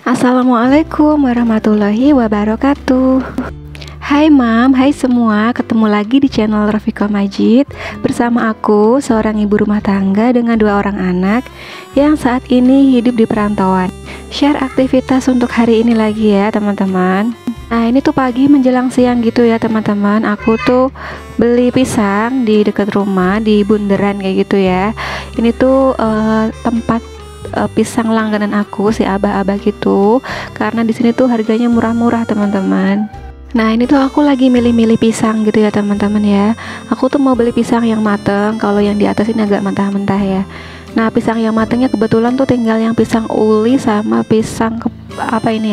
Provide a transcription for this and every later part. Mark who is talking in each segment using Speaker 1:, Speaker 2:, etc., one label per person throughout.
Speaker 1: Assalamualaikum warahmatullahi wabarakatuh. Hai Mam, hai semua, ketemu lagi di channel Rafiqah Majid. Bersama aku, seorang ibu rumah tangga dengan 2 orang anak yang saat ini hidup di perantauan. Share aktivitas untuk hari ini lagi ya teman-teman. Nah ini tuh pagi menjelang siang gitu ya teman-teman. Aku tuh beli pisang di dekat rumah, di bundaran kayak gitu ya. Ini tuh tempat pisang langganan aku, si abah-abah gitu. Karena di sini tuh harganya murah-murah teman-teman. Nah ini tuh aku lagi milih-milih pisang gitu ya teman-teman ya. Aku tuh mau beli pisang yang mateng, kalau yang di atas ini agak mentah-mentah ya. Nah pisang yang matangnya kebetulan tuh tinggal yang pisang uli sama pisang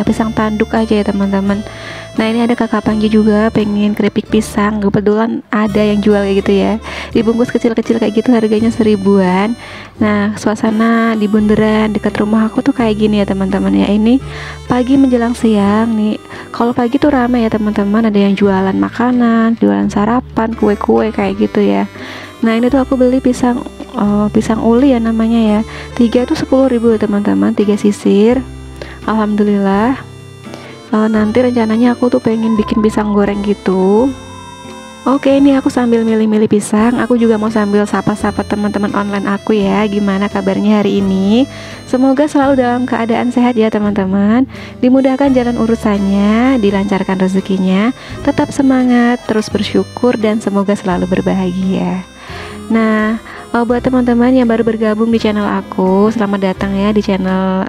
Speaker 1: pisang tanduk aja ya teman-teman. Nah ini ada kakak Panji juga pengen keripik pisang, kebetulan ada yang jual kayak gitu ya, dibungkus kecil-kecil kayak gitu, harganya 1000-an. Nah suasana di bundaran dekat rumah aku tuh kayak gini ya teman-teman ya. Ini pagi menjelang siang nih. Kalau pagi tuh ramai ya teman-teman, ada yang jualan makanan, jualan sarapan, kue-kue kayak gitu ya. Nah ini tuh aku beli pisang pisang uli ya namanya ya. 3 tuh 10.000 ya teman-teman, 3 sisir. Alhamdulillah. Nanti rencananya aku tuh pengen bikin pisang goreng gitu. Oke, ini aku sambil milih-milih pisang. Aku juga mau sambil sapa-sapa teman-teman online aku ya. Gimana kabarnya hari ini? Semoga selalu dalam keadaan sehat ya teman-teman. Dimudahkan jalan urusannya, dilancarkan rezekinya. Tetap semangat, terus bersyukur, dan semoga selalu berbahagia. Nah, buat teman-teman yang baru bergabung di channel aku, selamat datang ya di channel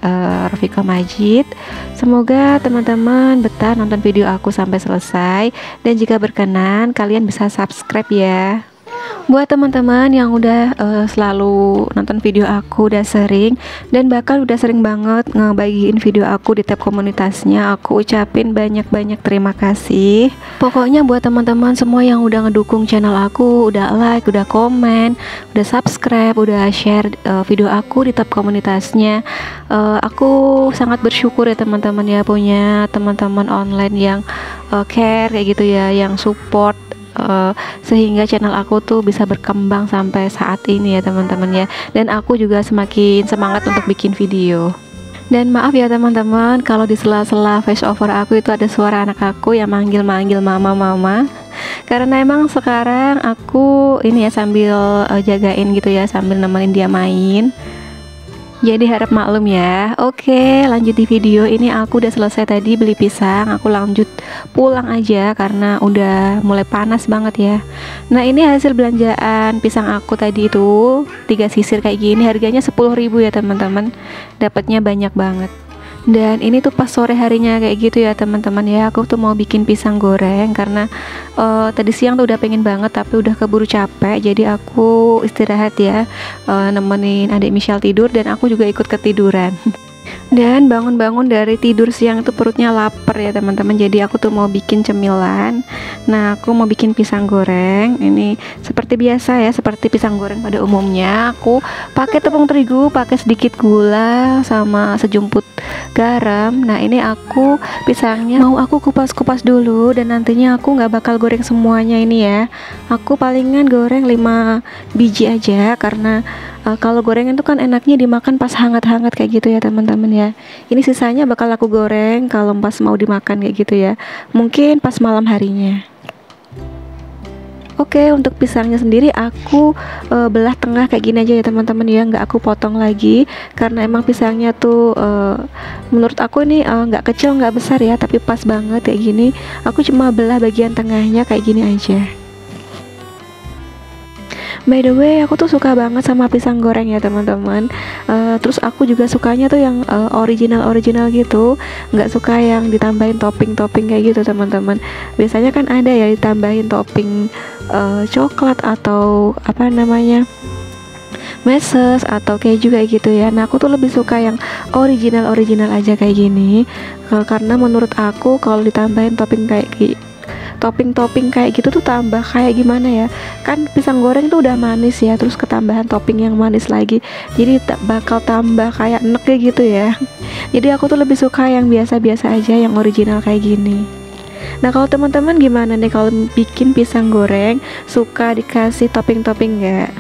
Speaker 1: Rafiqah Majid. Semoga teman-teman betah nonton video aku sampai selesai, dan jika berkenan kalian bisa subscribe ya. Buat teman-teman yang udah selalu nonton video aku, udah sering dan bahkan udah sering banget ngebagiin video aku di tab komunitasnya, aku ucapin banyak-banyak terima kasih. Pokoknya buat teman-teman semua yang udah ngedukung channel aku, udah like, udah komen, udah subscribe, udah share video aku di tab komunitasnya, aku sangat bersyukur ya teman-teman ya, punya teman-teman online yang care kayak gitu ya, yang support. Sehingga channel aku tuh bisa berkembang sampai saat ini ya teman-teman ya, dan aku juga semakin semangat untuk bikin video. Dan maaf ya teman-teman kalau di sela-sela voice over aku itu ada suara anak aku yang manggil-manggil mama, karena emang sekarang aku ini ya sambil jagain gitu ya, sambil nemenin dia main. Jadi harap maklum ya. Oke, lanjut di video ini. Aku udah selesai tadi beli pisang, aku lanjut pulang aja karena udah mulai panas banget ya. Nah ini hasil belanjaan pisang aku tadi itu 3 sisir kayak gini, harganya 10.000 ya teman-teman. Dapatnya banyak banget. Dan ini tuh pas sore harinya kayak gitu ya teman-teman ya. Aku tuh mau bikin pisang goreng karena tadi siang tuh udah pengen banget tapi udah keburu capek, jadi aku istirahat ya, nemenin adik Michelle tidur dan aku juga ikut ketiduran. Dan bangun-bangun dari tidur siang itu perutnya lapar ya teman-teman, jadi aku tuh mau bikin cemilan. Nah aku mau bikin pisang goreng. Ini seperti biasa ya, seperti pisang goreng pada umumnya. Aku pakai tepung terigu, pakai sedikit gula sama sejumput garam. Nah ini aku pisangnya mau aku kupas-kupas dulu, dan nantinya aku nggak bakal goreng semuanya ini ya. Aku palingan goreng 5 biji aja, karena kalau gorengan itu kan enaknya dimakan pas hangat-hangat kayak gitu ya teman-teman ya. Ini sisanya bakal aku goreng kalau pas mau dimakan kayak gitu ya, mungkin pas malam harinya. Oke, untuk pisangnya sendiri aku belah tengah kayak gini aja ya teman-teman ya, nggak aku potong lagi karena emang pisangnya tuh menurut aku ini nggak kecil nggak besar ya, tapi pas banget kayak gini. Aku cuma belah bagian tengahnya kayak gini aja. By the way, aku tuh suka banget sama pisang goreng ya teman-teman. Terus aku juga sukanya tuh yang original gitu, nggak suka yang ditambahin topping-topping kayak gitu teman-teman. Biasanya kan ada ya ditambahin topping coklat atau apa namanya, meses atau keju kayak gitu ya. Nah aku tuh lebih suka yang original aja kayak gini, karena menurut aku kalau ditambahin topping kayak gitu tuh tambah kayak gimana ya, kan pisang goreng tuh udah manis ya, terus ketambahan topping yang manis lagi, jadi bakal tambah kayak enek kayak gitu ya. Jadi aku tuh lebih suka yang biasa-biasa aja, yang original kayak gini. Nah kalau teman-teman gimana nih kalau bikin pisang goreng, suka dikasih topping-topping nggak?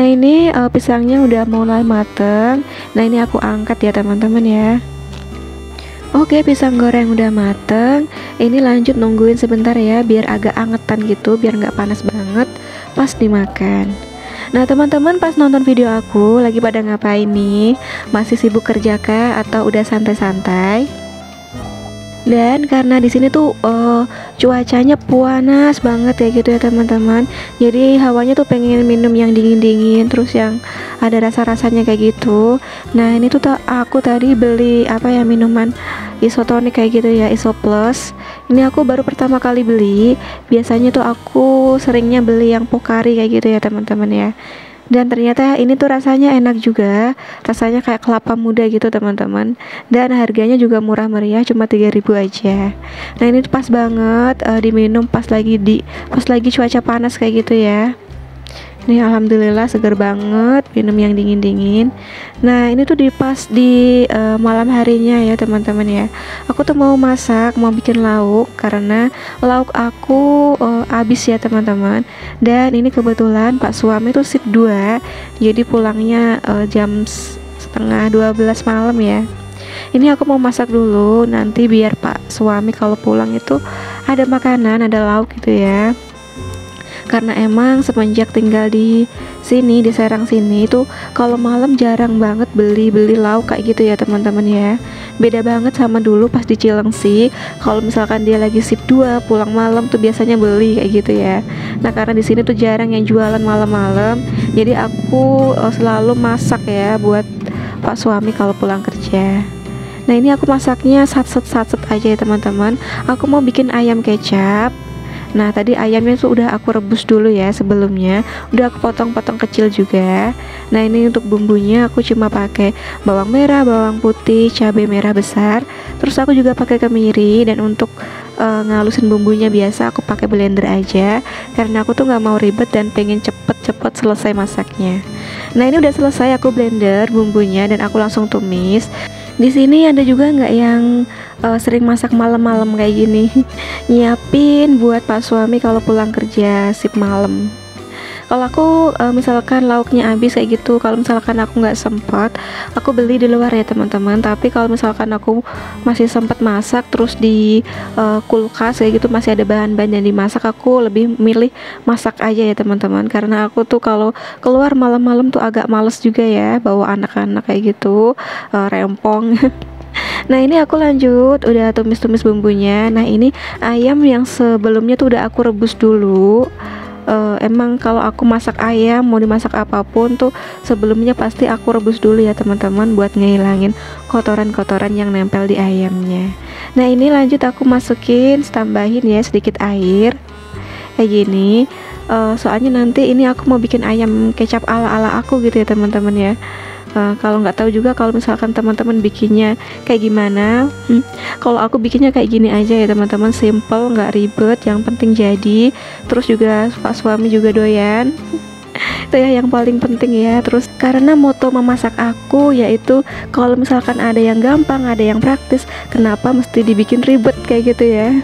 Speaker 1: Nah ini pisangnya udah mulai mateng. Nah ini aku angkat ya teman-teman ya. Oke, pisang goreng udah mateng. Ini lanjut nungguin sebentar ya, biar agak angetan gitu, biar nggak panas banget pas dimakan. Nah teman-teman, pas nonton video aku lagi pada ngapain nih? Masih sibuk kerja kah atau udah santai-santai? Dan karena di sini tuh cuacanya panas banget ya gitu ya teman-teman. Jadi hawanya tuh pengen minum yang dingin-dingin, terus yang ada rasa-rasanya kayak gitu. Nah ini tuh aku tadi beli apa ya, minuman isotonik kayak gitu ya, Isoplus. Ini aku baru pertama kali beli. Biasanya tuh aku seringnya beli yang Pocari kayak gitu ya teman-teman ya. Dan ternyata ini tuh rasanya enak juga, rasanya kayak kelapa muda gitu teman-teman. Dan harganya juga murah meriah, cuma 3.000 aja. Nah ini tuh pas banget diminum pas lagi cuaca panas kayak gitu ya. Ini alhamdulillah seger banget, minum yang dingin-dingin. Nah ini tuh pas di malam harinya ya teman-teman ya. Aku tuh mau masak, mau bikin lauk, karena lauk aku habis ya teman-teman. Dan ini kebetulan Pak suami tuh shift 2, jadi pulangnya jam setengah 12 malam ya. Ini aku mau masak dulu, nanti biar Pak suami kalau pulang itu ada makanan, ada lauk gitu ya. Karena emang semenjak tinggal di sini, di Serang sini itu kalau malam jarang banget beli lauk kayak gitu ya teman-teman ya. Beda banget sama dulu pas di Cilengsi. Kalau misalkan dia lagi shift 2 pulang malam tuh biasanya beli kayak gitu ya. Nah karena di sini tuh jarang yang jualan malam-malam, jadi aku selalu masak ya buat Pak suami kalau pulang kerja. Nah ini aku masaknya satset aja ya teman-teman. Aku mau bikin ayam kecap. Nah tadi ayamnya tuh udah aku rebus dulu ya sebelumnya, udah aku potong-potong kecil juga. Nah ini untuk bumbunya aku cuma pakai bawang merah, bawang putih, cabai merah besar. Terus aku juga pakai kemiri, dan untuk ngalusin bumbunya biasa aku pakai blender aja, karena aku tuh nggak mau ribet dan pengen cepet-cepet selesai masaknya. Nah ini udah selesai, aku blender bumbunya dan aku langsung tumis. Di sini ada juga nggak yang sering masak malam-malam kayak gini, nyiapin buat Pak suami kalau pulang kerja shift malam. Kalau aku misalkan lauknya habis kayak gitu, kalau misalkan aku nggak sempat, aku beli di luar ya teman-teman. Tapi kalau misalkan aku masih sempat masak, terus di kulkas kayak gitu masih ada bahan-bahan yang dimasak, aku lebih milih masak aja ya teman-teman. Karena aku tuh kalau keluar malam-malam tuh agak males juga ya bawa anak-anak kayak gitu, rempong. Nah ini aku lanjut, udah tumis-tumis bumbunya. Nah ini ayam yang sebelumnya tuh udah aku rebus dulu. Emang kalau aku masak ayam, mau dimasak apapun tuh sebelumnya pasti aku rebus dulu ya teman-teman, buat ngehilangin kotoran-kotoran yang nempel di ayamnya. Nah ini lanjut aku masukin, tambahin ya sedikit air kayak gini. Soalnya nanti ini aku mau bikin ayam kecap ala-ala aku gitu ya teman-teman ya. Kalau nggak tahu juga kalau misalkan teman-teman bikinnya kayak gimana. Kalau aku bikinnya kayak gini aja ya teman-teman, simple, nggak ribet, yang penting jadi. Terus juga Pak suami juga doyan. Itu ya yang paling penting ya. Terus karena moto memasak aku yaitu kalau misalkan ada yang gampang, ada yang praktis, kenapa mesti dibikin ribet kayak gitu ya.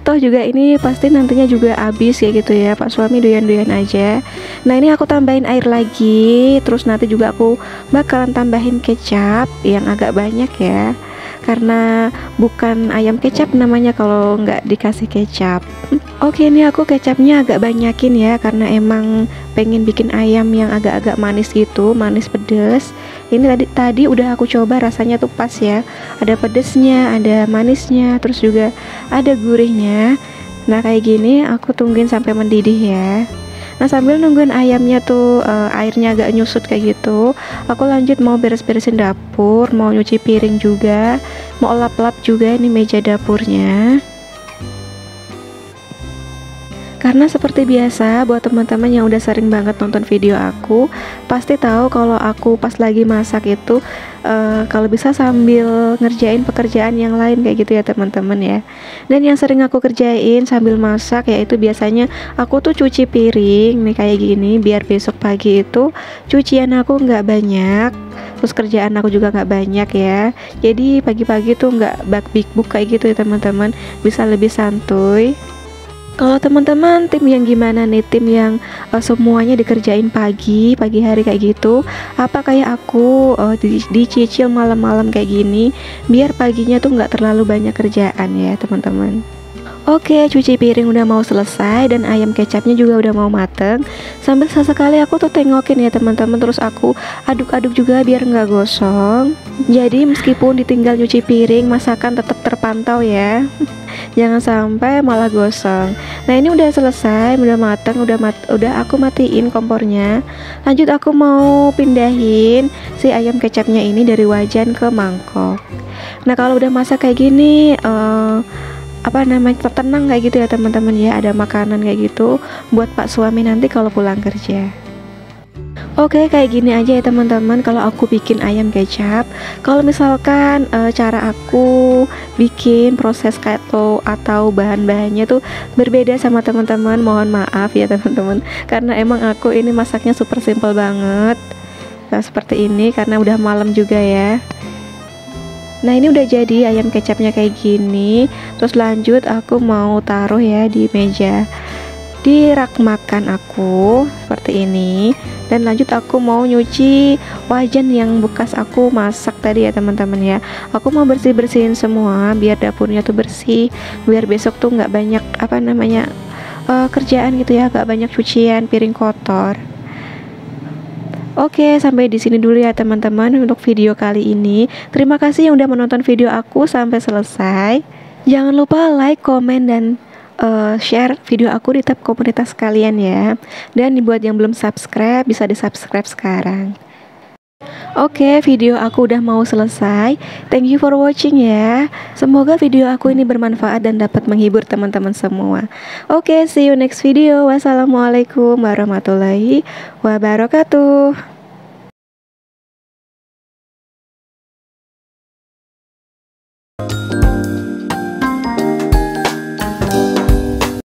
Speaker 1: Toh juga ini pasti nantinya juga habis ya gitu ya, Pak suami doyan-doyan aja. Nah ini aku tambahin air lagi, terus nanti juga aku bakalan tambahin kecap yang agak banyak ya, karena bukan ayam kecap namanya kalau nggak dikasih kecap. Oke, ini aku kecapnya agak banyakin ya, karena emang pengen bikin ayam yang agak-agak manis gitu, manis pedes. Ini tadi udah aku coba, rasanya tuh pas ya, ada pedesnya, ada manisnya, terus juga ada gurihnya. Nah kayak gini aku tungguin sampai mendidih ya. Nah sambil nungguin ayamnya tuh airnya agak nyusut kayak gitu, aku lanjut mau beres-beresin dapur, mau nyuci piring juga, mau lap-lap juga ini meja dapurnya. Karena seperti biasa, buat teman-teman yang udah sering banget nonton video aku, pasti tahu kalau aku pas lagi masak itu kalau bisa sambil ngerjain pekerjaan yang lain kayak gitu ya teman-teman ya. Dan yang sering aku kerjain sambil masak yaitu biasanya aku tuh cuci piring nih kayak gini, biar besok pagi itu cucian aku nggak banyak, terus kerjaan aku juga nggak banyak ya. Jadi pagi-pagi tuh nggak bak-bik-buk kayak gitu ya teman-teman, bisa lebih santuy. Kalau teman-teman tim yang gimana nih? Tim yang semuanya dikerjain pagi hari kayak gitu, apa kayak aku dicicil malam-malam kayak gini, biar paginya tuh nggak terlalu banyak kerjaan ya teman-teman. Oke, cuci piring udah mau selesai dan ayam kecapnya juga udah mau mateng. Sambil sesekali aku tuh tengokin ya teman-teman, terus aku aduk-aduk juga biar nggak gosong. Jadi meskipun ditinggal nyuci piring, masakan tetap terpantau ya. Jangan sampai malah gosong. Nah, ini udah selesai, udah mateng, udah aku matiin kompornya. Lanjut aku mau pindahin si ayam kecapnya ini dari wajan ke mangkok. Nah, kalau udah masak kayak gini tenang kayak gitu ya teman-teman ya, ada makanan kayak gitu buat pak suami nanti kalau pulang kerja. Oke, kayak gini aja ya teman-teman kalau aku bikin ayam kecap. Kalau misalkan cara aku bikin proses atau bahan-bahannya tuh berbeda sama teman-teman, mohon maaf ya teman-teman, karena emang aku ini masaknya super simple banget. Nah, seperti ini karena udah malam juga ya. Nah, ini udah jadi ayam kecapnya kayak gini. Terus lanjut aku mau taruh ya di meja, di rak makan aku seperti ini. Dan lanjut aku mau nyuci wajan yang bekas aku masak tadi ya teman-teman ya. Aku mau bersih-bersihin semua biar dapurnya tuh bersih, biar besok tuh nggak banyak kerjaan gitu ya, nggak banyak cucian piring kotor. Oke, sampai di sini dulu ya teman-teman untuk video kali ini. Terima kasih yang udah menonton video aku sampai selesai. Jangan lupa like, komen, dan share video aku di tab komunitas kalian ya. Dan buat yang belum subscribe, bisa di-subscribe sekarang. Oke, video aku udah mau selesai. Thank you for watching ya. Semoga video aku ini bermanfaat dan dapat menghibur teman-teman semua. Oke, see you next video. Wassalamualaikum warahmatullahi wabarakatuh.